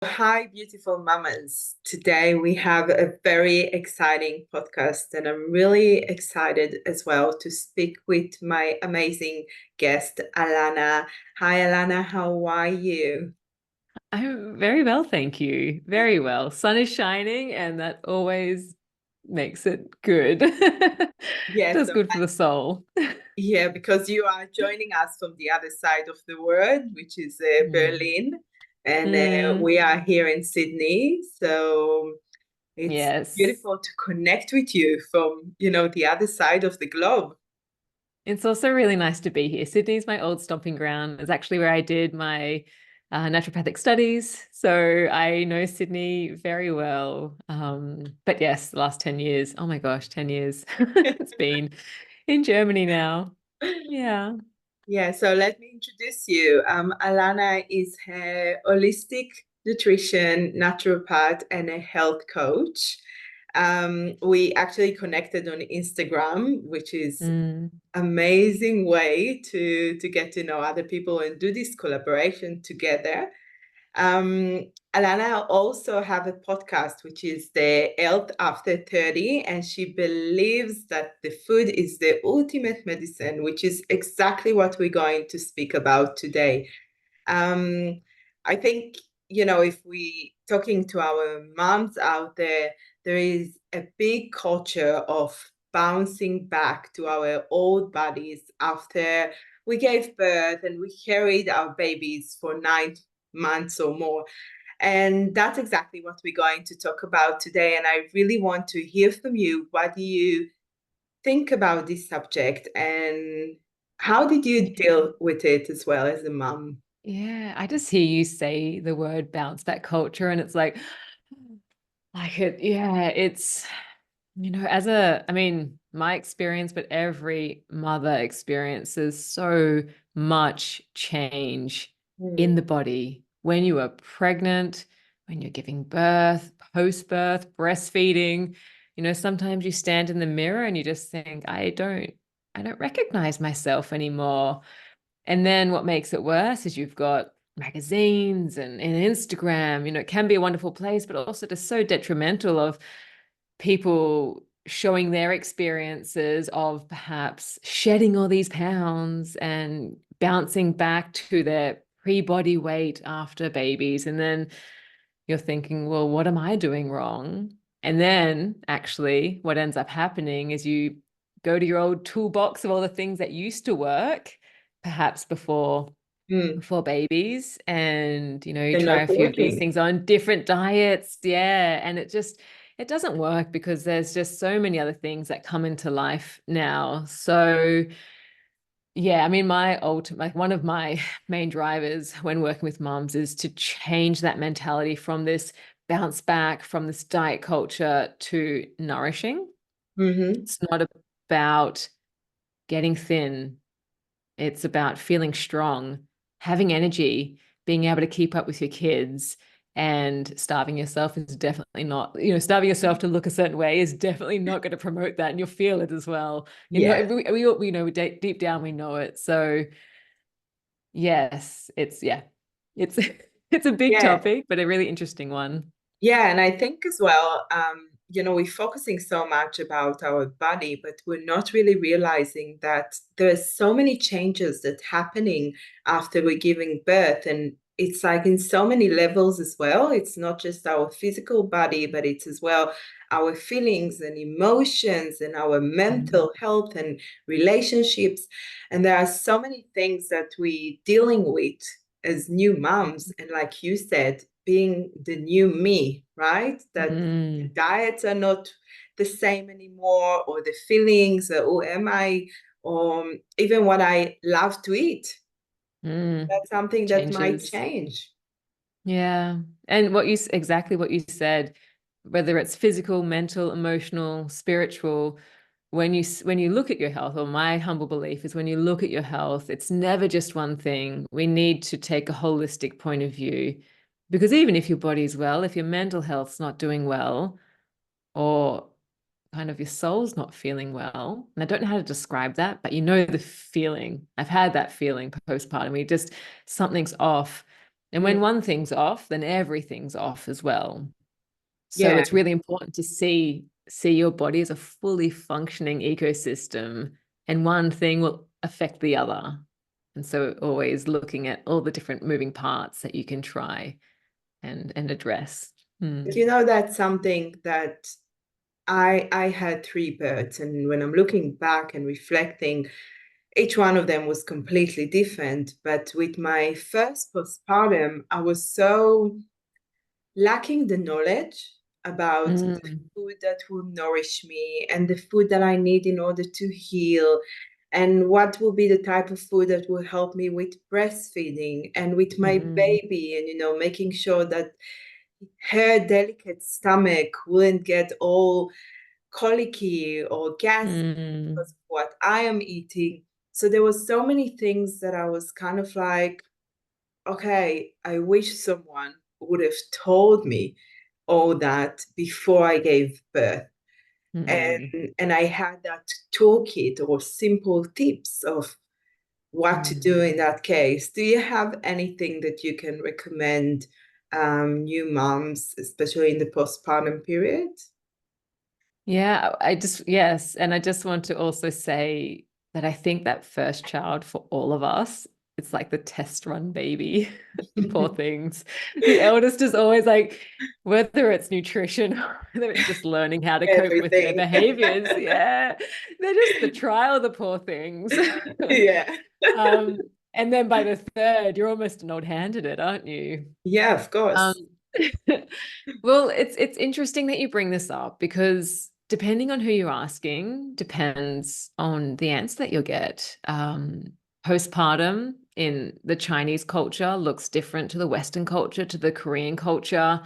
Hi, beautiful mamas. Today we have a very exciting podcast, and I'm really excited as well to speak with my amazing guest, Alana. Hi, Alana, how are you? I'm very well, thank you. Very well. Sun is shining, and that always makes it good. Yes, Does good for the soul. yeah, because you are joining us from the other side of the world, which is Mm. Berlin, and Mm. we are here in Sydney. So it's Yes. beautiful to connect with you from, the other side of the globe. It's also really nice to be here. Sydney's my old stomping ground. It's actually where I did my naturopathic studies. So I know Sydney very well. But yes, the last 10 years, oh my gosh, 10 years it's been in Germany now. Yeah. Yeah, so let me introduce you. Alana is a holistic nutrition naturopath and a health coach. We actually connected on Instagram, which is Mm. amazing way to get to know other people and do this collaboration together. Alana also have a podcast, which is the Health After 30, and she believes that the food is the ultimate medicine, which is exactly what we're going to speak about today. Um, I think, if we talking to our moms out there, there is a big culture of bouncing back to our old bodies after we gave birth and we carried our babies for 9 months or more. And that's exactly what we're going to talk about today. And I really want to hear from you. What do you think about this subject? And how did you deal with it as well as a mom? Yeah, I just hear you say the word bounce back culture, and it's like it, yeah, it's, I mean, my experience, but every mother experiences so much change in Mm, the body when you are pregnant, when you're giving birth, post-birth, breastfeeding. Sometimes you stand in the mirror and you just think, I don't recognize myself anymore. And then what makes it worse is you've got magazines and Instagram. It can be a wonderful place, but also just so detrimental of people showing their experiences of perhaps shedding all these pounds and bouncing back to their pre-body weight after babies. And then you're thinking, well, what am I doing wrong? And then actually, what ends up happening is you go to your old toolbox of all the things that used to work, perhaps before mm. before babies, and you They're try not a few of these working. things on different diets. Yeah, and it doesn't work because there's just so many other things that come into life now. So yeah, I mean, my ultimate, like one of my main drivers when working with moms is to change that mentality from this bounce back from this diet culture to nourishing. Hmm. It's not about getting thin. It's about feeling strong, having energy, being able to keep up with your kids. And starving yourself is definitely not, starving yourself to look a certain way is definitely not going to promote that. And you'll feel it as well. Yes. We know deep down we know it. So yes, it's it's a big Yeah. topic, but a really interesting one. Yeah. And I think as well, we're focusing so much about our body, but we're not really realizing that there's so many changes that happening after we're giving birth. And it's like in so many levels as well. It's not just our physical body, but it's as well our feelings and emotions and our Mm. mental health and relationships. And there are so many things that we're dealing with as new moms. And like you said, being the new me, right? That the Mm. diets are not the same anymore, or the feelings, or who am I, or even what I love to eat. Mm. That's something that might Changes. change. Yeah. And exactly what you said, whether it's physical, mental, emotional, spiritual, when you look at your health, or my humble belief is when you look at your health, it's never just one thing. We need to take a holistic point of view, because even if your body's well, if your mental health's not doing well, or kind of your soul's not feeling well, and I don't know how to describe that, but the feeling. I've had that feeling postpartum. Something's off. And when one thing's off, then everything's off as well. So Yeah. it's really important to see your body as a fully functioning ecosystem, and one thing will affect the other. And so always looking at all the different moving parts that you can try and address. But that's something that I had three birds, and when I'm looking back and reflecting, each one of them was completely different. But with my first postpartum, I was so lacking the knowledge about the Mm, food that will nourish me and the food that I need in order to heal, and what will be the type of food that will help me with breastfeeding and with my mm, baby, and making sure that her delicate stomach wouldn't get all colicky or gassy mm, because of what I am eating. So there was so many things that I was kind of like, okay, I wish someone would have told me all that before I gave birth. mm, And I had that toolkit or simple tips of what to do mm. in that case. Do you have anything that you can recommend new moms, especially in the postpartum period? Yeah, yes. And I just want to also say that I think that first child for all of us, it's like the test run baby. Poor things. The eldest is always like, whether it's nutrition, whether it's just learning how to cope with their Everything. behaviors. Yeah. They're just the trial, the poor things. Yeah. Um, and then by the third, you're almost an old hand at it, aren't you? Yeah, of Um, course. well, it's interesting that you bring this up, because depending on who you're asking, depends on the answer that you'll get. Postpartum in the Chinese culture looks different to the Western culture, to the Korean culture.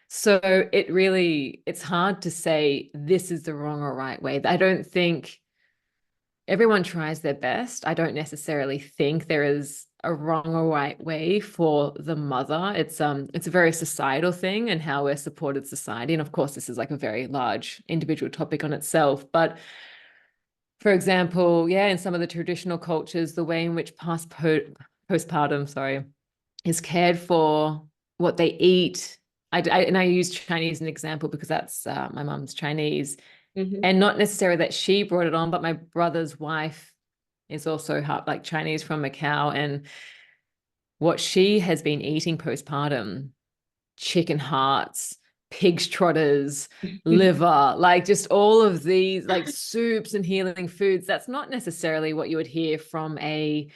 So it's hard to say this is the wrong or right way. I don't think everyone tries their best. I don't necessarily think there is a wrong or right way for the mother. It's a very societal thing, and how we're supported society. And of course, this is like a very large individual topic on itself. But for example, yeah, in some of the traditional cultures, the way in which postpartum, sorry, is cared for, what they eat. And I use Chinese as an example because that's my mum's Chinese, Mhm. and not necessarily that she brought it on, but my brother's wife is also like Chinese from Macau, and what she has been eating postpartum: chicken hearts, pig's trotters, liver, like just all of these like soups and healing foods. That's not necessarily what you would hear from a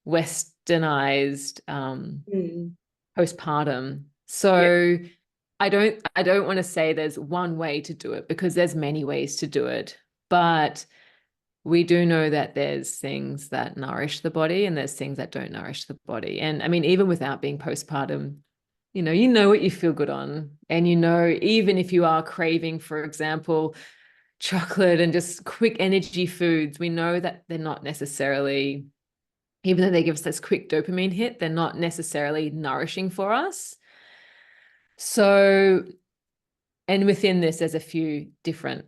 westernized Mm. postpartum. Yeah. So I don't want to say there's one way to do it, because there's many ways to do it. But we do know that there's things that nourish the body and there's things that don't nourish the body. And I mean, even without being postpartum, you know what you feel good on. And even if you are craving, for example, chocolate and just quick energy foods, we know that they're not necessarily, even though they give us this quick dopamine hit, they're not necessarily nourishing for us. So, and within this, there's a few different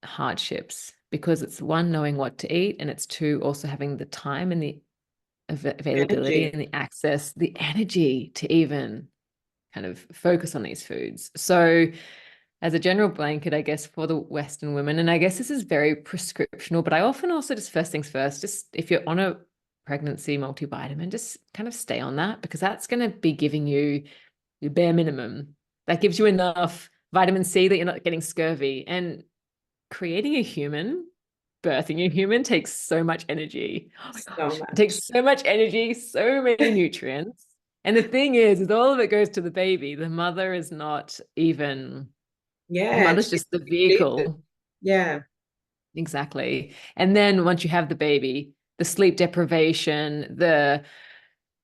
hardships, because it's one, knowing what to eat, and it's two, also having the time and the availability Energy. and the access, the energy to even kind of focus on these foods. So as a general blanket, I guess, for the Western women, and I guess this is very prescriptional, but I often also, just first things first, just if you're on a pregnancy multivitamin, just kind of stay on that, because that's going to be giving you your bare minimum. That gives you enough vitamin C that you're not getting scurvy. And creating a human, birthing a human, takes so much energy. Oh my So gosh, it much. takes so much energy, so many nutrients. And the thing is all of it goes to the baby. The mother is not even, the Yeah, mother's she's just the depleted. vehicle. Yeah. Exactly. And then once you have the baby, the sleep deprivation,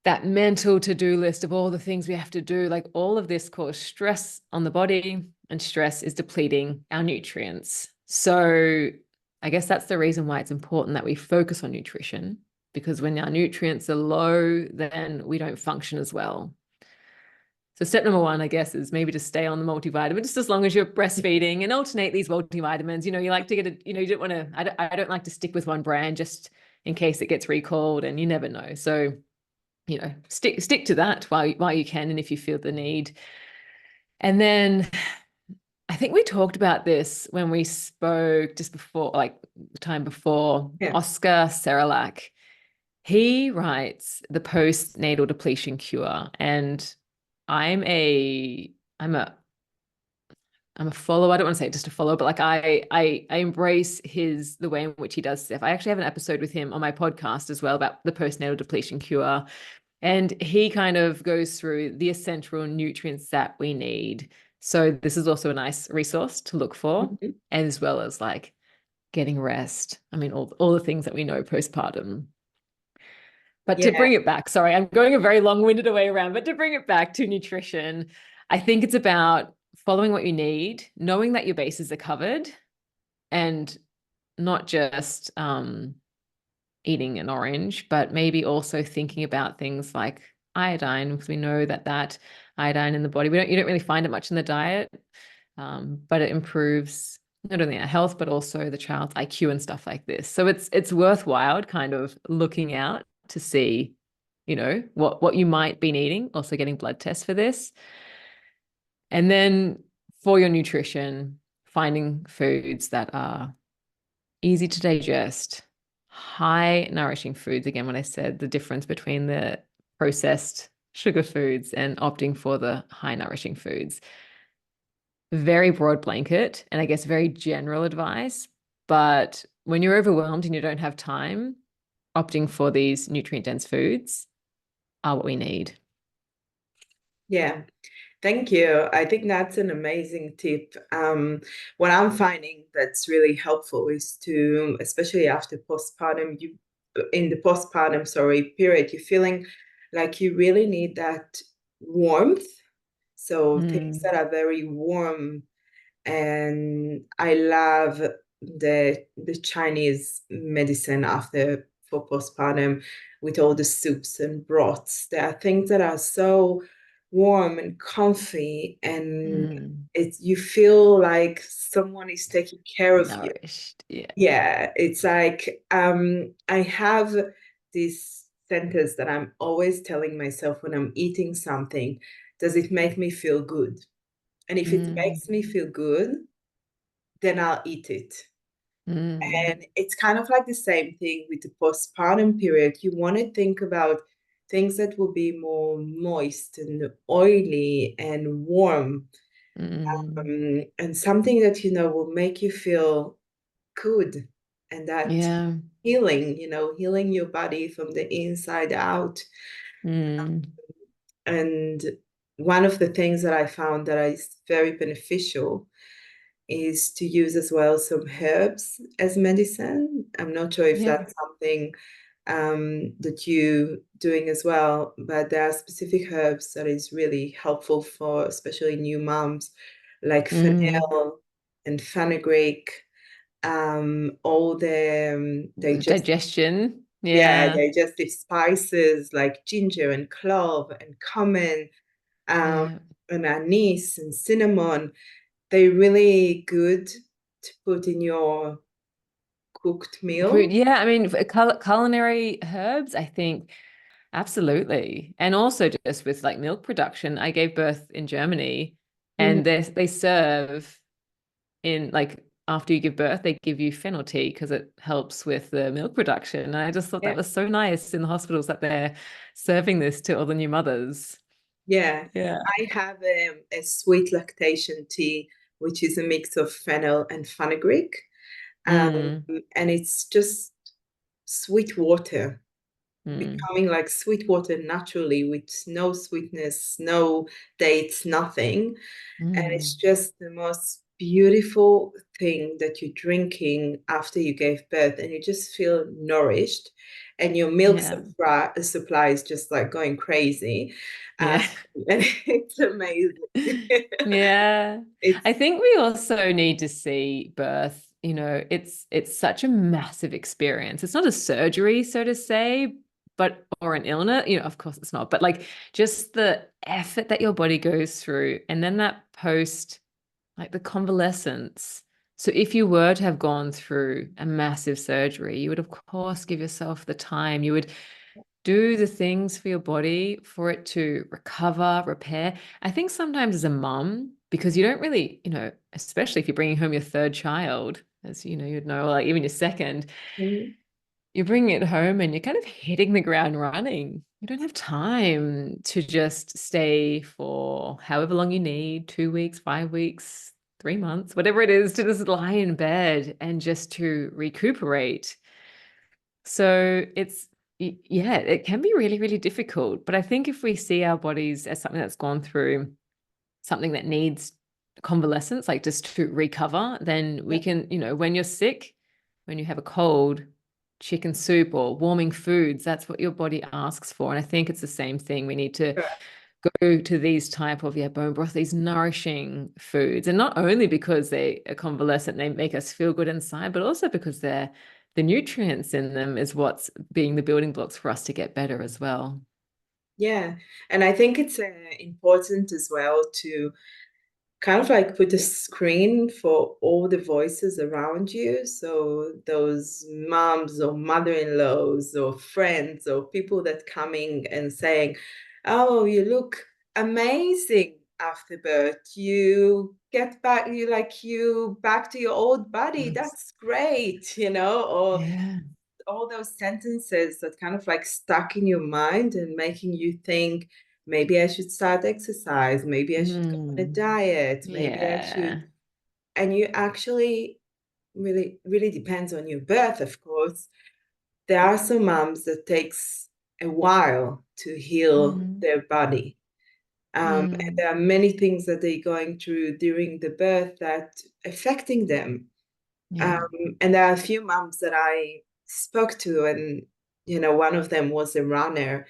that mental to-do list of all the things we have to do, like all of this causes stress on the body, and stress is depleting our nutrients. So I guess that's the reason why it's important that we focus on nutrition, because when our nutrients are low, then we don't function as well. So step number one, I guess, is maybe to stay on the multivitamin, just as long as you're breastfeeding, and alternate these multivitamins. You like to get it, you don't want to, I don't like to stick with one brand just in case it gets recalled, and you never know. So stick to that while you can, and if you feel the need. And then I think we talked about this when we spoke just before, like the time before. Yeah. Oscar Serelak, he writes The Postnatal Depletion Cure, and I'm a I'm a I'm a follower. I don't want to say just a follower, but like I embrace the way in which he does stuff. I actually have an episode with him on my podcast as well about the postnatal depletion cure. And he kind of goes through the essential nutrients that we need. So this is also a nice resource to look for, Mhm. as well as like getting rest. I mean, all the things that we know postpartum. But to Yeah. bring it back, sorry, I'm going a very long-winded way around, but to bring it back to nutrition, I think it's about following what you need, knowing that your bases are covered, and not just eating an orange, but maybe also thinking about things like iodine, because we know that iodine in the body, you don't really find it much in the diet, but it improves not only our health, but also the child's IQ and stuff like this. So it's worthwhile kind of looking out to see, what you might be needing, also getting blood tests for this. And then for your nutrition, finding foods that are easy to digest, high nourishing foods. Again, when I said the difference between the processed sugar foods and opting for the high nourishing foods. Very broad blanket, and I guess very general advice. But when you're overwhelmed and you don't have time, opting for these nutrient dense foods are what we need. Yeah. Thank you. I think that's an amazing tip. What I'm finding that's really helpful is to, especially after postpartum, in the postpartum, sorry, period, you're feeling like you really need that warmth. So things that are very warm, and I love the Chinese medicine after for postpartum with all the soups and broths. There are things that are so warm and comfy, and Mm. it's you feel like someone is taking care of you. Nourished. Yeah. Yeah, it's like I have this sentence that I'm always telling myself when I'm eating something, does it make me feel good? And if it Mm. makes me feel good, then I'll eat it. Mm. And it's kind of like the same thing with the postpartum period. You want to think about things that will be more moist and oily and warm, Mm. and something that, will make you feel good, and that Yeah. healing, healing your body from the inside out. Mm. And one of the things that I found that is very beneficial is to use as well some herbs as medicine. I'm not sure if Yeah. that's something that you doing as well, but there are specific herbs that is really helpful for especially new moms, like Mm. fennel and fenugreek, all the Digestion. yeah, Yeah. digestive spices like ginger and clove and cumin, um, Yeah. and anise and cinnamon. They're really good to put in your cooked Food. meal. Yeah. I mean, for culinary herbs, I think absolutely. And also just with like milk production, I gave birth in Germany, Mhm. and they serve in like after you give birth, they give you fennel tea because it helps with the milk production. And I just thought that Yeah, was so nice in the hospitals that they're serving this to all the new mothers. yeah. Yeah. I have a sweet lactation tea, which is a mix of fennel and fenugreek, um, Mm. and it's just sweet water, Mm. becoming like sweet water naturally with no sweetness, no dates, nothing. And it's Mm. just the most beautiful thing that you're drinking after you gave birth, and you just feel nourished, and your milk Yeah. supply is just like going crazy. Um, Yeah. and it's amazing. Yeah. It's I think we also need to see birth, it's such a massive experience. It's not a surgery, so to say, but or an illness, of course it's not, but like just the effort that your body goes through and then that post, like the convalescence. So if you were to have gone through a massive surgery, you would of course give yourself the time. You would do the things for your body for it to recover, repair. I think sometimes as a mum, because you don't really, especially if you're bringing home your third child, as you'd know, like even your second, Mhm. you're bringing it home and you're kind of hitting the ground running. You don't have time to just stay for however long you need, 2 weeks, 5 weeks, 3 months, whatever it is, to just lie in bed and just to recuperate. So yeah, it can be really, really difficult. But I think if we see our bodies as something that's gone through something that needs convalescence, like just to recover, then we can, when you're sick, when you have a cold, chicken soup or warming foods, that's what your body asks for. And I think it's the same thing. We need to go to these type of bone broth, these nourishing foods, and not only because they are convalescent, they make us feel good inside, but also because the nutrients in them is what's being the building blocks for us to get better as well. Yeah, and I think it's important as well to kind of like put a screen for all the voices around you. So those moms or mother-in-laws or friends or people that coming and saying, "Oh, you look amazing after birth. You back to your old body. Yes. That's great," or Yeah. all those sentences that kind of like stuck in your mind and making you think, maybe I should start exercise, maybe I should go on a diet, maybe I should. Yeah. And you actually really, really depends on your birth, of course. There are some moms that takes a while to heal Mm. their body. And Mm. there are many things that they're going through during the birth that affecting them. Yeah. And there are a few moms that I spoke to, and one of them was a runner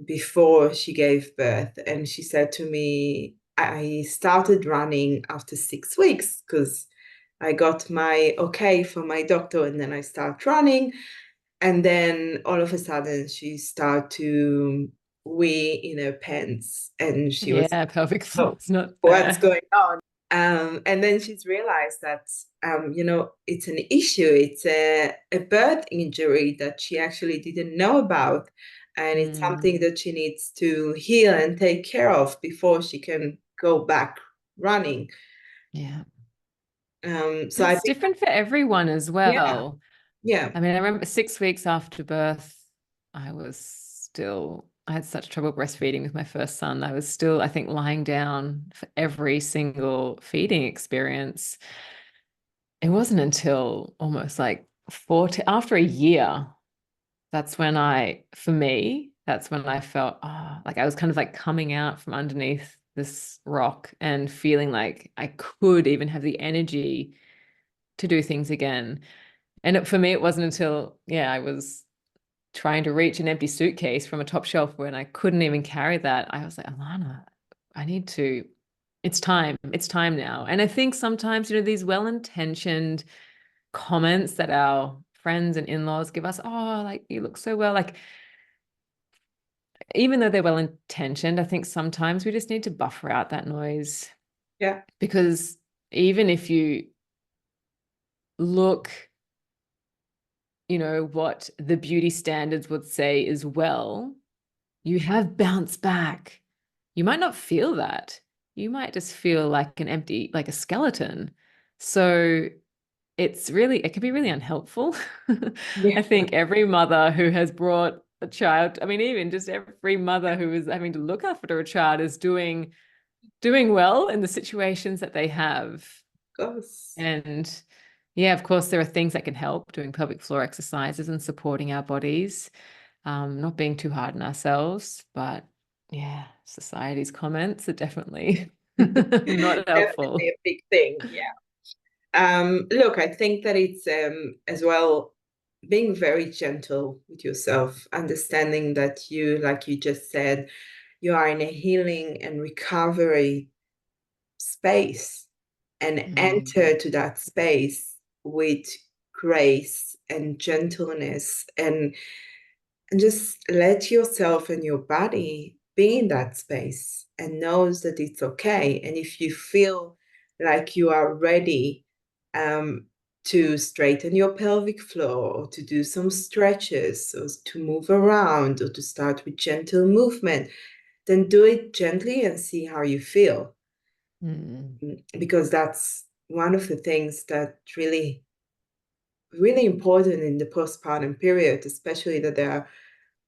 before she gave birth, and she said to me, "I started running after 6 weeks because I got my okay from my doctor, and then I start running, and then all of a sudden she started to wee in her pants, and she was, Yeah. Pelvic oh, floor's not what's there. going on?" And then she's realized that, it's an issue. It's a birth injury that she actually didn't know about. And it's something Mm. that she needs to heal and take care of before she can go back running. Yeah. So And I it's think, different for everyone as yeah, well. yeah, I mean, I remember 6 weeks after birth, I had such trouble breastfeeding with my first son. I was still, I think, lying down for every single feeding experience. It wasn't until almost like after a year, that's when I felt, like I was kind of like coming out from underneath this rock and feeling like I could even have the energy to do things again. And for me, it wasn't until, I was trying to reach an empty suitcase from a top shelf when I couldn't even carry that. I was like, Alana, I need to, it's time now. And I think sometimes, these well-intentioned comments that our friends and in-laws give us, oh, like you look so well, like even though they're well-intentioned, I think sometimes we just need to buffer out that noise, yeah, because even if you look, what the beauty standards would say is well, you have bounced back. You might not feel that. You might just feel like an empty, like a skeleton. So it can be really unhelpful. yeah, I think every mother who has brought a child, I mean, even just every mother who is having to look after a child is doing well in the situations that they have. of course. And yeah, of course, there are things that can help, doing pelvic floor exercises and supporting our bodies, not being too hard on ourselves. But yeah, society's comments are definitely not Definitely helpful. a big thing. Yeah. Look, I think that it's as well being very gentle with yourself, understanding that you, like you just said, you are in a healing and recovery space, and Mm, enter to that space with grace and gentleness, and just let yourself and your body be in that space and knows that it's okay. And if you feel like you are ready, um, to straighten your pelvic floor or to do some stretches or to move around or to start with gentle movement, then do it gently and see how you feel. Mm. Because that's one of the things that really important in the postpartum period, especially that there are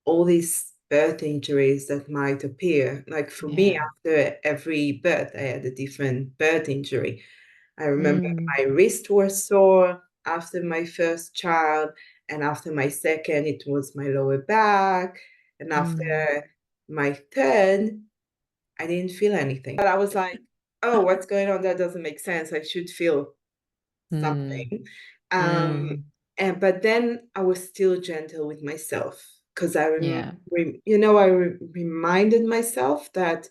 all these birth injuries that might appear. Like for me, Yeah. after every birth, I had a different birth injury. I remember Mm. my wrist was sore after my first child, and after my second, it was my lower back. And Mm. after my third, I didn't feel anything. But I was like, oh, what's going on? That doesn't make sense. I should feel Mm. something. Um, Mm. but then I was still gentle with myself because Yeah. I reminded myself that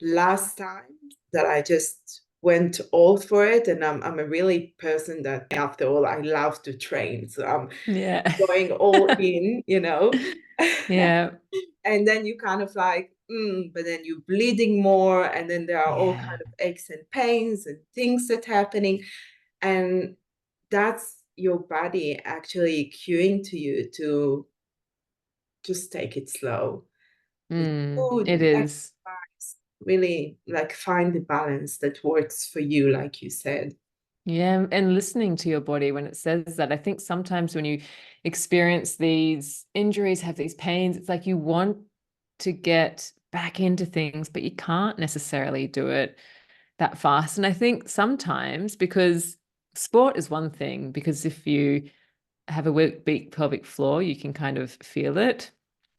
last time that I just went all for it, and I'm a really person that, after all, I love to train, so I'm Yeah. going all in. Yeah. And then you kind of like, but then you're bleeding more, and then there are all Yeah. kind of aches and pains and things that happening, and that's your body actually cueing to you to just take it slow with food, It with is. exercise, really like find the balance that works for you, like you said. Yeah. And listening to your body when it says that, I think sometimes when you experience these injuries, have these pains, it's like you want to get back into things, but you can't necessarily do it that fast. And I think sometimes because sport is one thing, because if you have a weak pelvic floor, you can kind of feel it.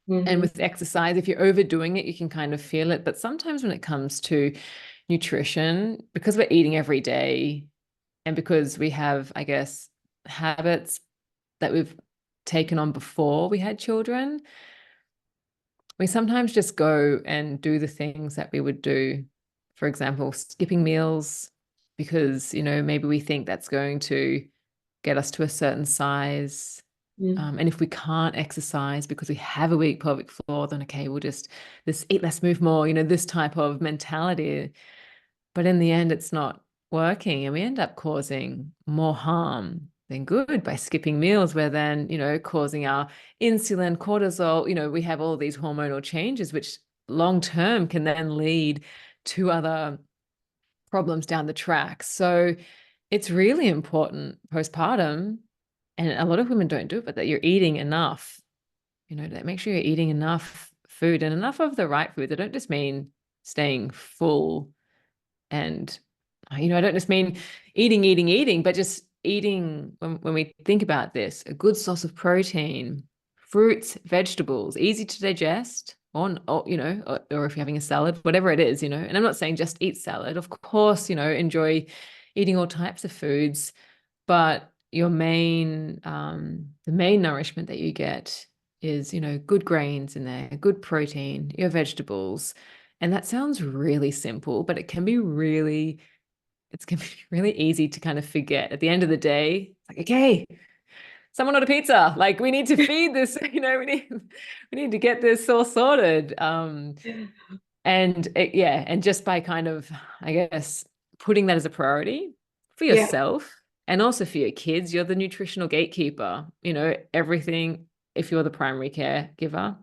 And Mm-hmm. with exercise, if you're overdoing it, you can kind of feel it. But sometimes when it comes to nutrition, because we're eating every day and because we have, I guess, habits that we've taken on before we had children, we sometimes just go and do the things that we would do. For example, skipping meals, because, maybe we think that's going to get us to a certain size. And if we can't exercise because we have a weak pelvic floor, then okay, we'll just this eat less, move more, this type of mentality. But in the end, it's not working. And we end up causing more harm than good by skipping meals, where then, causing our insulin, cortisol, we have all these hormonal changes, which long term can then lead to other problems down the track. So it's really important postpartum, and a lot of women don't do it, but that you're eating enough, that make sure you're eating enough food and enough of the right foods. I don't just mean staying full and, I don't just mean eating, but just eating, when we think about this, a good source of protein, fruits, vegetables, easy to digest, or if you're having a salad, whatever it is, and I'm not saying just eat salad. Of course, enjoy eating all types of foods, but the main nourishment that you get is, good grains in there, good protein, your vegetables. And that sounds really simple, but it's going to be really easy to kind of forget. At the end of the day, it's like, okay, someone order pizza. Like, we need to feed this, we need to get this all sorted. And just by kind of, I guess, putting that as a priority for Yeah. yourself and also for your kids, you're the nutritional gatekeeper. Everything, if you're the primary caregiver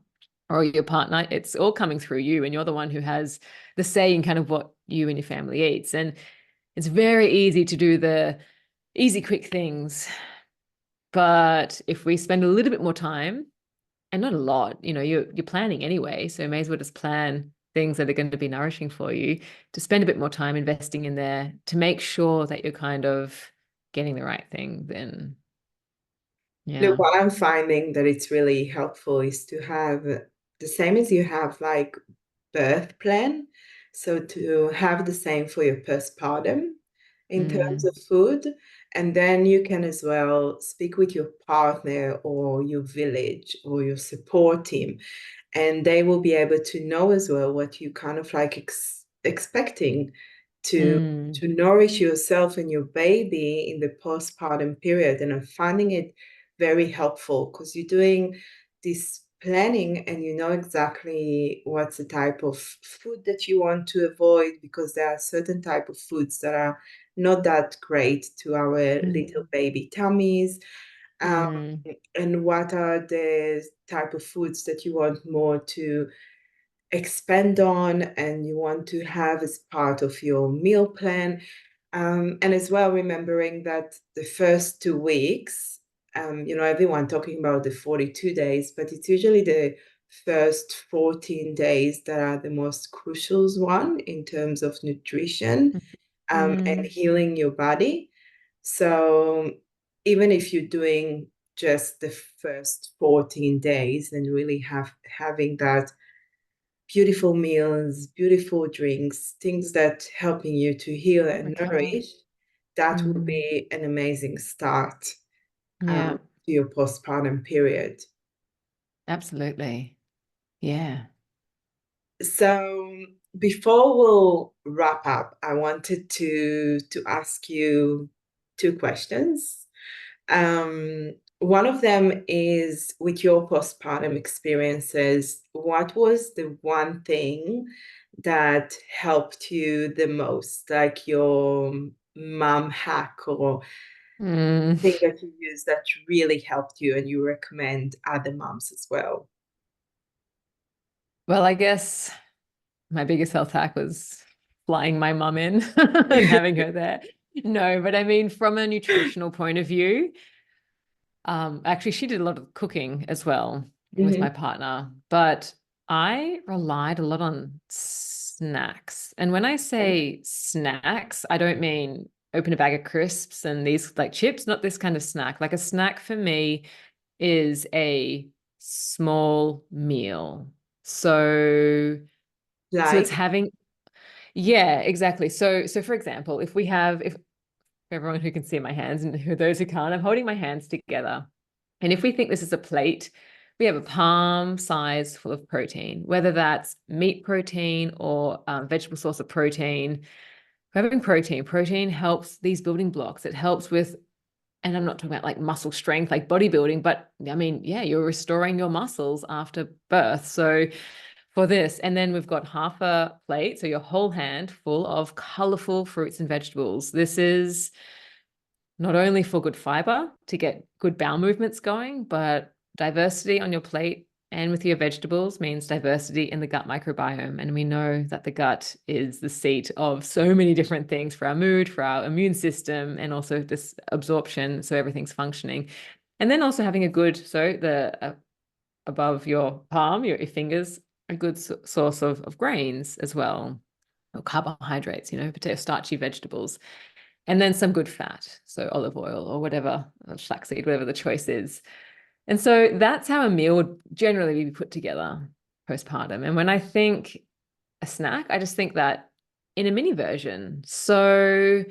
or your partner, it's all coming through you, and you're the one who has the say in kind of what you and your family eats. And it's very easy to do the easy, quick things. But if we spend a little bit more time, and not a lot, you're planning anyway, so may as well just plan things that are going to be nourishing for you, to spend a bit more time investing in there to make sure that you're kind of getting the right thing. Then Look, yeah. what I'm finding that it's really helpful is to have the same as you have like birth plan. So to have the same for your postpartum in terms Mm, of food. And then you can as well speak with your partner or your village or your support team, and they will be able to know as well what you kind of like expecting to mm, to nourish yourself and your baby in the postpartum period. And I'm finding it very helpful because you're doing this planning and you know exactly what's the type of food that you want to avoid, because there are certain type of foods that are not that great to our little baby tummies. Um, Mm. and what are the type of foods that you want more to expand on and you want to have as part of your meal plan. And as well, remembering that the first 2 weeks, everyone talking about the 42 days, but it's usually the first 14 days that are the most crucial one in terms of nutrition, and Mm. healing your body. So even if you're doing just the first 14 days and really having that beautiful meals, beautiful drinks, things that helping you to heal and Recover. nourish, that will Mm. be an amazing start Yeah, to your postpartum period. absolutely. Yeah. So before we'll wrap up, I wanted to ask you 2 questions. One of them is, with your postpartum experiences, what was the one thing that helped you the most, like your mom hack or Mm. thing that you use that really helped you and you recommend other moms as well? Well, I guess my biggest health hack was flying my mum in and having her there. No, but I mean, from a nutritional point of view, actually, she did a lot of cooking as well with my Mhm. partner, but I relied a lot on snacks. And when I say snacks, I don't mean open a bag of crisps and these like chips, not this kind of snack. Like a snack for me is a small meal. So it's Like, having, yeah, exactly. So for example, if for everyone who can see my hands and who those who can't, I'm holding my hands together. And if we think this is a plate, we have a palm size full of protein, whether that's meat protein or vegetable source of protein. We're having protein. Protein helps these building blocks. It helps with, and I'm not talking about like muscle strength, like bodybuilding, but I mean, yeah, you're restoring your muscles after birth. So for this, and then we've got half a plate, so your whole hand full of colorful fruits and vegetables. This is not only for good fiber to get good bowel movements going, but diversity on your plate and with your vegetables means diversity in the gut microbiome. And we know that the gut is the seat of so many different things for our mood, for our immune system, and also this absorption. So everything's functioning. And then also having a good, so the above your palm, your fingers, a good source of grains as well, or carbohydrates, potato, starchy vegetables, and then some good fat, so olive oil or whatever, or flaxseed, whatever the choice is. And so that's how a meal would generally be put together postpartum. And when I think a snack, I just think that in a mini version. So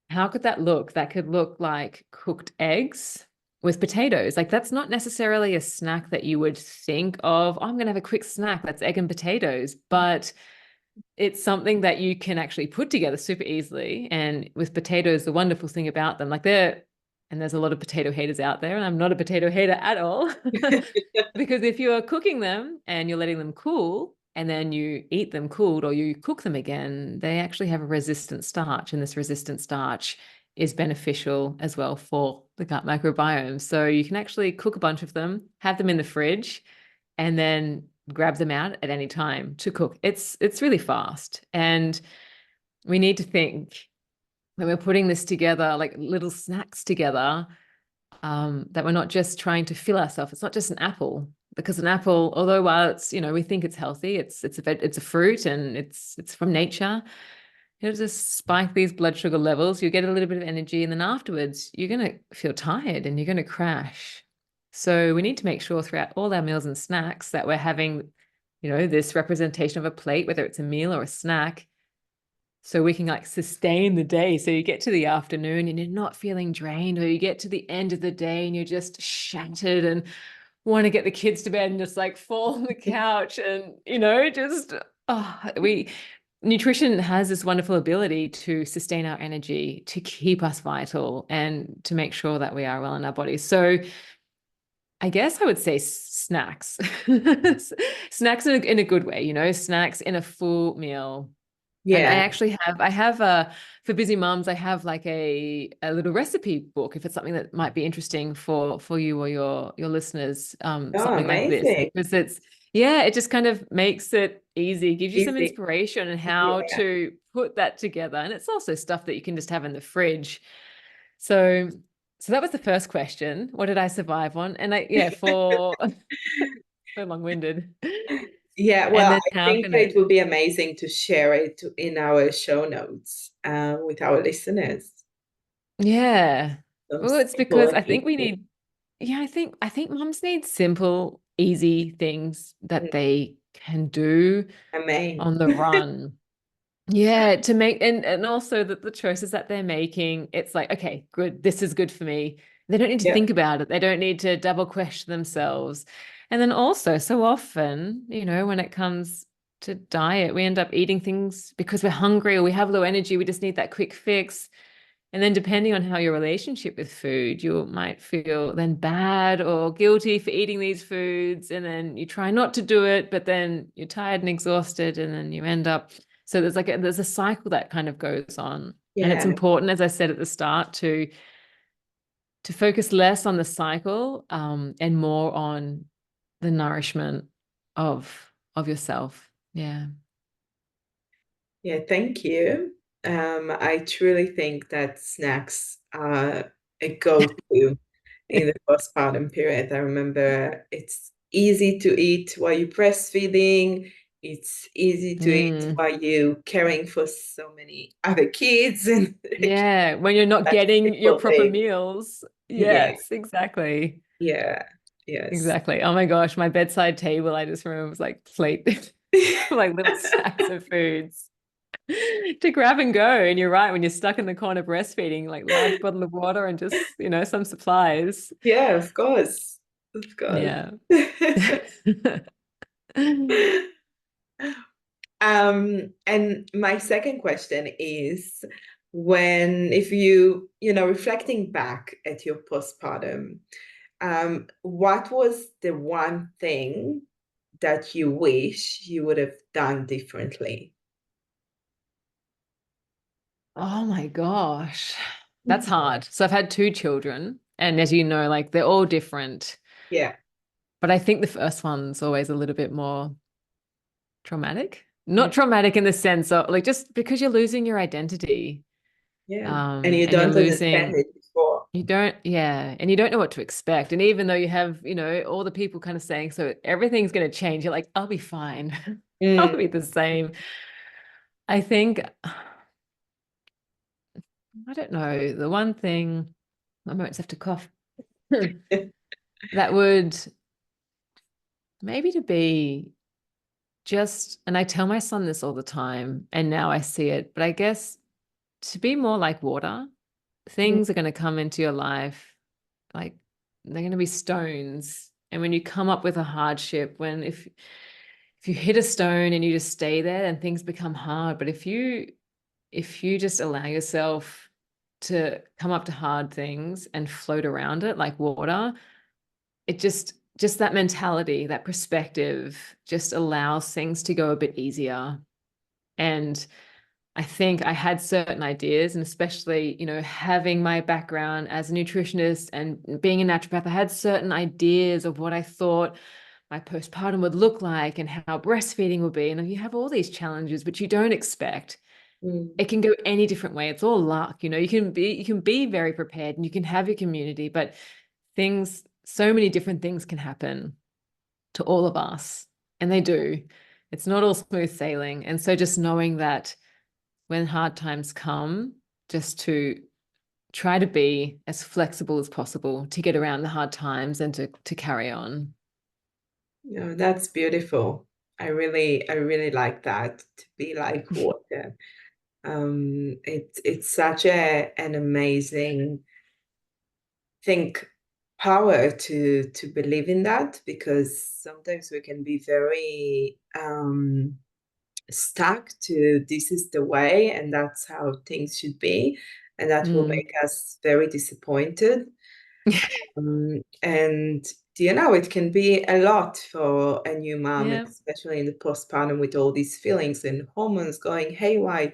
how could that look? That could look like cooked eggs with potatoes. Like that's not necessarily a snack that you would think of, oh, I'm going to have a quick snack. That's egg and potatoes. But it's something that you can actually put together super easily. And with potatoes, the wonderful thing about them, and there's a lot of potato haters out there, and I'm not a potato hater at all. Because if you're cooking them and you're letting them cool, and then you eat them cooled or you cook them again, they actually have a resistant starch. And this resistant starch is beneficial as well for the gut microbiome. So you can actually cook a bunch of them, have them in the fridge, and then grab them out at any time to cook. It's really fast. And we need to think when we're putting this together, like little snacks together, that we're not just trying to fill ourselves. It's not just an apple, because an apple, although while it's, we think it's healthy, it's a fruit and it's from nature. It'll just spike these blood sugar levels. You get a little bit of energy, and then afterwards, you're going to feel tired and you're going to crash. So we need to make sure throughout all our meals and snacks that we're having, this representation of a plate, whether it's a meal or a snack, so we can like sustain the day. So you get to the afternoon and you're not feeling drained, or you get to the end of the day and you're just shattered and want to get the kids to bed and just like fall on the couch and, just, nutrition has this wonderful ability to sustain our energy, to keep us vital, and to make sure that we are well in our bodies. So I guess I would say snacks. Snacks in a good way, you know, snacks in a full meal. And Yeah. I have for busy moms, I have like a little recipe book if it's something that might be interesting for you or your listeners, Oh, something like this, amazing. because it just kind of makes it easy, gives you some Easy. inspiration and how Yeah. to put that together. And it's also stuff that you can just have in the fridge. So that was the first question. What did I survive on? And for so long-winded. Yeah, And well, then I how think can it I would be amazing to share it in our show notes with our listeners. Yeah. Some Well, it's simple because and I think we easy. need, yeah, I think moms need simple, easy things that Mm, they can do amen. on the run. Yeah, to make and also that the choices that they're making, it's like, okay, good, this is good for me. They don't need to Yeah. think about it. They don't need to double question themselves. And then also, so often, you know, when it comes to diet, we end up eating things because we're hungry or we have low energy. We just need that quick fix. And then depending on how your relationship with food, you might feel then bad or guilty for eating these foods. And then you try not to do it, but then you're tired and exhausted, and then you end up. So there's a cycle that kind of goes on. And it's Yeah. important, as I said at the start, to focus less on the cycle, and more on the nourishment of yourself. Yeah. Yeah, thank you. I truly think that snacks are a go-to in the postpartum period. I remember it's easy to eat while you're breastfeeding. It's easy to eat Mm. while you're caring for so many other kids and Yeah, when you're not such getting your simple proper thing. meals. Yeah, Yes, exactly. yeah, yes. Exactly. Oh my gosh, my bedside table, I just remember was like plate, like little stacks of foods to grab and go. And you're right, when you're stuck in the corner breastfeeding, like large bottle of water and just, some supplies. Yeah, of course. Of course. Yeah. And my second question is if reflecting back at your postpartum, what was the one thing that you wish you would have done differently? Oh my gosh. That's hard. So I've had two children, and as you know, like they're all different. Yeah. But I think the first one's always a little bit more traumatic. Mm, Not traumatic in the sense of like just because you're losing your identity, yeah. And you and you're don't understand losing, it before. you don't, yeah, and you don't know what to expect. And even though you have, all the people kind of saying, so everything's going to change, you're like, I'll be fine. I'll Mm. be the same. I think, I don't know, the one thing, I might just have to cough, that would maybe to be just, and I tell my son this all the time, and now I see it, but I guess to be more like water. Mm, Things are going to come into your life, like they're going to be stones. And when you come up with a hardship, if you hit a stone and you just stay there, then things become hard. But if you just allow yourself to come up to hard things and float around it like water, it just that mentality, that perspective just allows things to go a bit easier. And I think I had certain ideas, and especially, having my background as a nutritionist and being a naturopath, I had certain ideas of what I thought my postpartum would look like and how breastfeeding would be. And you have all these challenges, which you don't expect. mm, It can go any different way. It's all luck. You can be very prepared and you can have your community, but so many different things can happen to all of us. And they do. It's not all smooth sailing. And so just knowing that when hard times come, just to try to be as flexible as possible to get around the hard times and to carry on. that's beautiful. I really like that, to be like water. It's such an amazing think power to believe in that, because sometimes we can be very stuck to this is the way and that's how things should be, and that will Mm. make us very disappointed. And Do you know, it can be a lot for a new mom, Yeah. especially in the postpartum with all these feelings and hormones going haywire.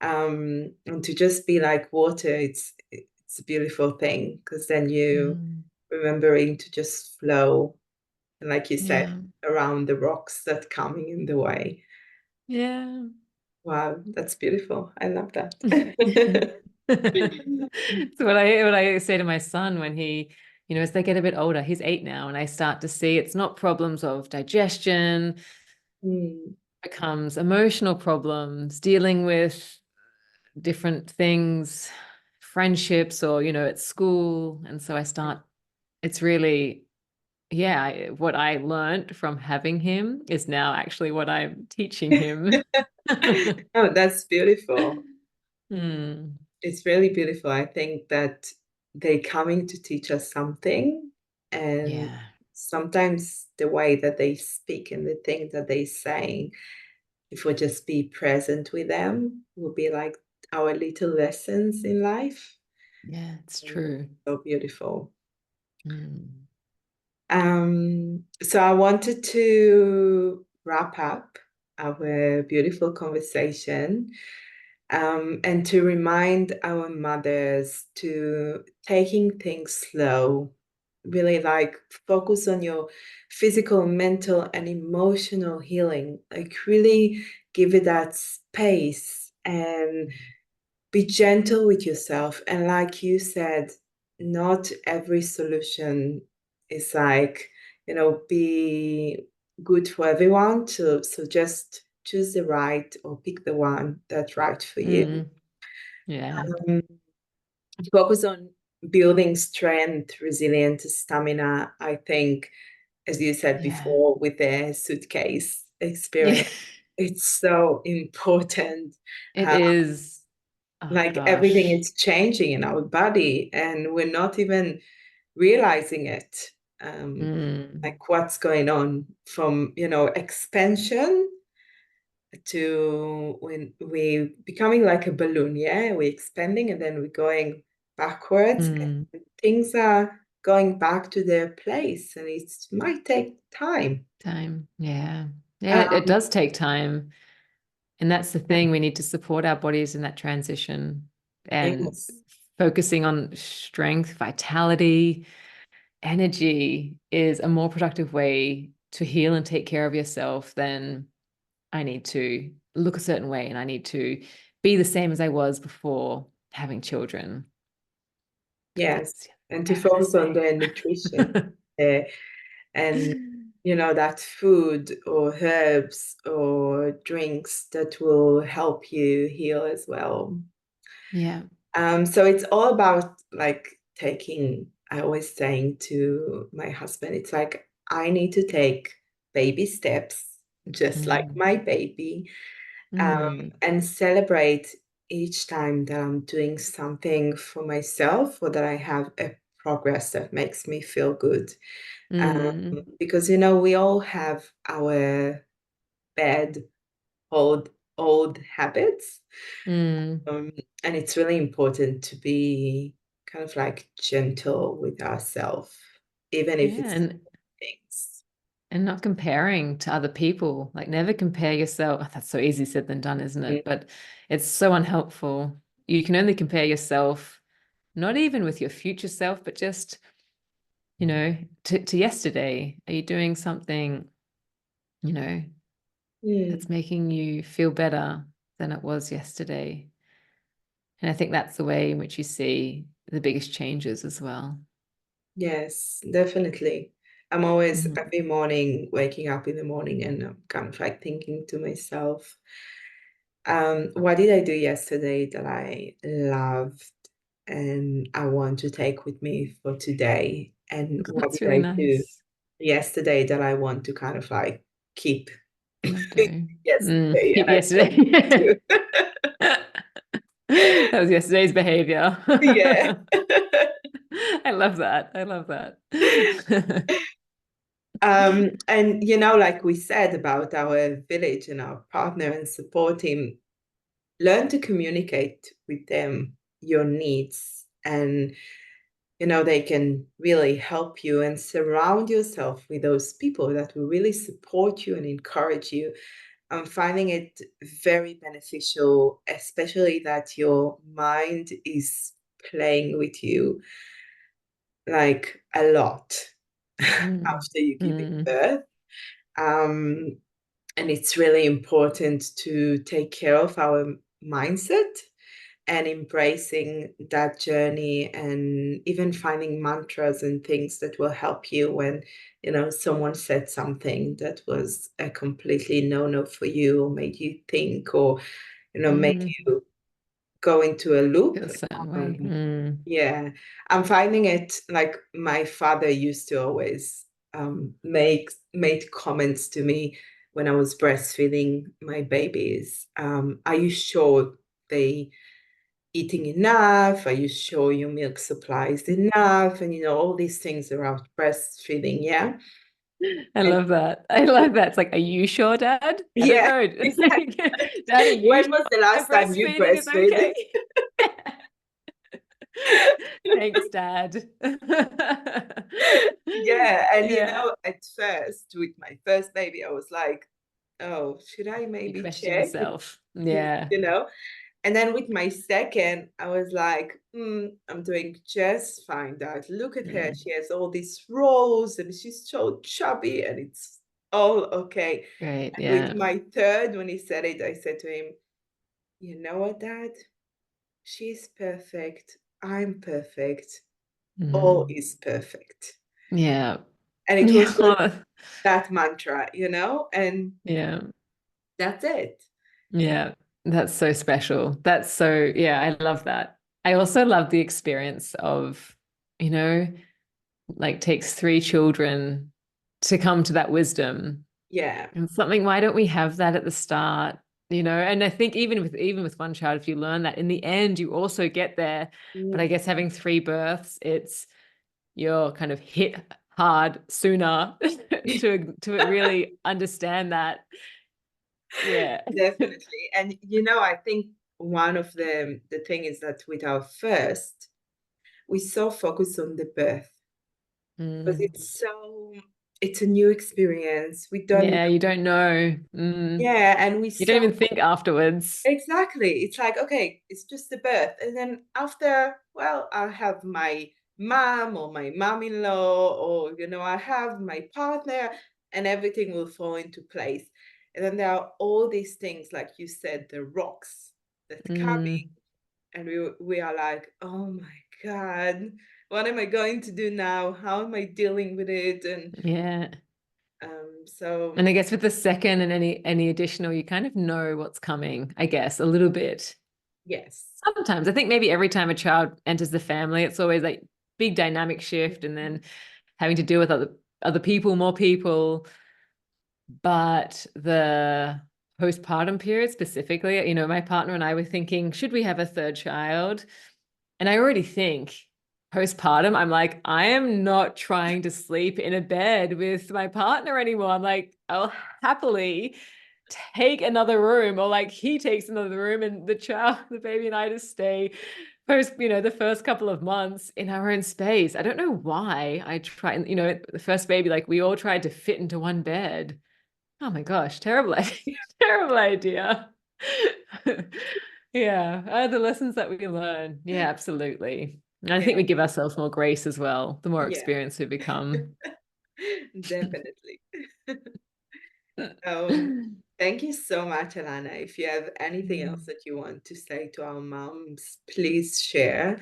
And to just be like water, it's a beautiful thing because then you Mm. remembering to just flow, and like you said, Yeah. around the rocks that coming in the way. Yeah. Wow, that's beautiful. I love that. So what I say to my son when he, as they get a bit older, he's 8 now, and I start to see it's not problems of digestion, Mm. becomes emotional problems, dealing with different things, friendships, or at school. And so it's really, yeah, what I learned from having him is now actually what I'm teaching him. Oh, that's beautiful. Hmm. It's really beautiful. I think that they coming to teach us something, and Yeah. sometimes the way that they speak and the things that they saying, if we just be present with them, will be like our little lessons in life. Yeah, it's And that's true. so beautiful. Mm. So I wanted to wrap up our beautiful conversation, and to remind our mothers to taking things slow, really like focus on your physical, mental, and emotional healing. Like really give it that space and be gentle with yourself. And like you said, not every solution is like, be good for everyone. So just choose the right or pick the one that's right for you. Mm. Yeah. Um, Focus on building strength, resilience, stamina. I think, as you said Yeah. before, with the suitcase Yeah. experience, it's so important. It is. Oh Like everything gosh. is changing in our body and we're not even realizing it. Mm. Like what's going on from, expansion to when we becoming like a balloon, yeah, we're expanding and then we're going backwards, Mm. and things are going back to their place, and it might take time. Time. Yeah. Yeah, it Um, does take time. And that's the thing. We need to support our bodies in that transition and yes, focusing on strength, vitality, energy is a more productive way to heal and take care of yourself than I need to look a certain way and I need to be the same as I was before having children. yes, It's and to never the focus on the nutrition, same. uh, and that food or herbs or drinks that will help you heal as well. Yeah. So it's all about like taking, I always saying to my husband, it's like I need to take baby steps, just like Mm. my baby, Mm. and celebrate each time that I'm doing something for myself or that I have a progress that makes me feel good. Um, Mm. because we all have our bad old old habits, Mm. um, and it's really important to be kind of like gentle with ourselves, even if Yeah. it's things. And not comparing to other people. Like never compare yourself. Oh, that's so easy said than done, isn't Mm. it? But it's so unhelpful. You can only compare yourself, not even with your future self, but just, to yesterday. Are you doing something, you know, Mm. that's making you feel better than it was yesterday? And I think that's the way in which you see the biggest changes as well. Yes, definitely. I'm always Mhm. every morning waking up in the morning and I'm kind of like thinking to myself, what did I do yesterday that I loved and I want to take with me for today? And what That's did really I do nice. yesterday that I want to kind of like keep Not do. yesterday and Keep I don't want yesterday. to. That was yesterday's behavior. Yeah. I love that. I love that. And like we said about our village and our partner and support him, learn to communicate with them your needs and they can really help you, and surround yourself with those people that will really support you and encourage you. I'm finding it very beneficial, especially that your mind is playing with you like a lot Mm. after you give Mm. birth. Um, and it's really important to take care of our mindset and embracing that journey, and even finding mantras and things that will help you when someone said something that was a completely no for you, or made you think, or made Mm. you go into a loop. Feel a certain way. um, yeah, I'm finding it like my father used to always made comments to me when I was breastfeeding my babies. Are you sure they eating enough? Are you sure your milk supply is enough? And all these things around breastfeeding. Yeah. I And love that. I love that. It's like, are you sure, Dad? I don't yeah, know. It's exactly. like, Dad, are you When sure was the last time you breastfeeding is breastfed? okay? Thanks, Dad. Yeah, and Yeah. at first with my first baby, I was like, oh, should I You maybe question check? yourself. Yeah. And then with my second, I was like, I'm doing just fine, Dad. Look at her. Mm. She has all these rolls and she's so chubby, and it's all okay. Great. And with Yeah. my third, when he said it, I said to him, you know what, Dad? She's perfect. I'm perfect. All Mm. is perfect. Yeah. And it was just Yeah. that mantra, and Yeah. that's it. Yeah. That's so special. That's so, yeah, I love that. I also love the experience of, you know, like takes three children to come to that wisdom. Yeah. And something, why don't we have that at the start? And I think even with one child, if you learn that in the end, you also get there. But I Mm. guess having three births, you're kind of hit hard sooner to really understand that. Yeah. Definitely. And I think one of the thing is that with our first, we so focus on the birth because Mm. it's a new experience. We don't Yeah, you know. don't know. Mm. Yeah, and we You don't so even think afterwards. exactly. It's like, okay, it's just the birth. And then after, well, I'll have my mom or my mom-in-law, or, I have my partner, and everything will fall into place. And then there are all these things, like you said, the rocks that coming, Mm. and we are like, oh my God, what am I going to do now? How am I dealing with it? And Yeah. so, And I guess with the second and any additional, you kind of know what's coming, I guess, a little bit. yes. Sometimes I think maybe every time a child enters the family, it's always like big dynamic shift and then having to deal with other people, more people. But the postpartum period specifically, my partner and I were thinking, should we have a third child? And I already think postpartum, I'm like, I am not trying to sleep in a bed with my partner anymore. I'm like, I'll happily take another room, or like he takes another room, and the baby and I just stay the first couple of months in our own space. I don't know why I try, the first baby, like we all tried to fit into one bed. Oh my gosh, terrible idea. Terrible idea. Yeah, the lessons that we learn. Yeah, absolutely. And I think Yeah. we give ourselves more grace as well, the more Yeah. experienced we become. Definitely. Um, Thank you so much, Alana. If you have anything else Mm. that you want to say to our moms, please share.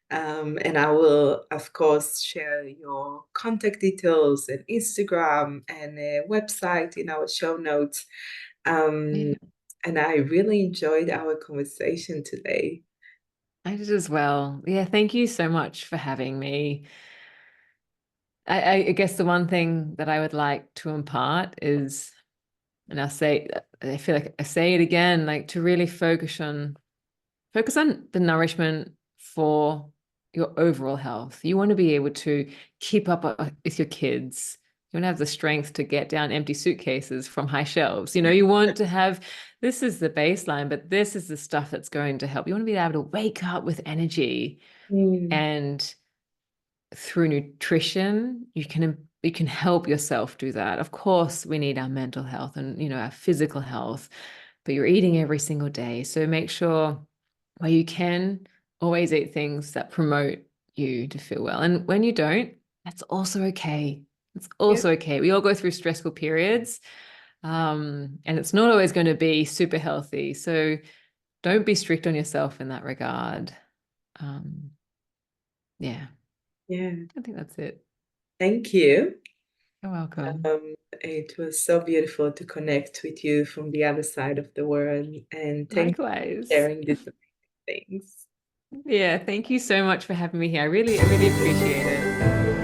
And I will, of course, share your contact details and Instagram and a website in our show notes. Um, Yeah, and I really enjoyed our conversation today. I did as well. Yeah, thank you so much for having me. I guess the one thing that I would like to impart is, and I feel like I say it again, like to really focus on the nourishment for your overall health. You want to be able to keep up with your kids. You want to have the strength to get down empty suitcases from high shelves. You want to have, this is the baseline, but this is the stuff that's going to help. You want to be able to wake up with energy Mm. and through nutrition, you can help yourself do that. Of course, we need our mental health and, you know, our physical health, but you're eating every single day. So make sure where you can always eat things that promote you to feel well. And when you don't, that's also okay. It's Yeah. also okay. We all go through stressful periods, and it's not always going to be super healthy. So don't be strict on yourself in that regard. Um, yeah, Yeah. I think that's it. Thank you. You're welcome. It was so beautiful to connect with you from the other side of the world, and thank you for Likewise. sharing these amazing things. Yeah, thank you so much for having me here. I really appreciate it.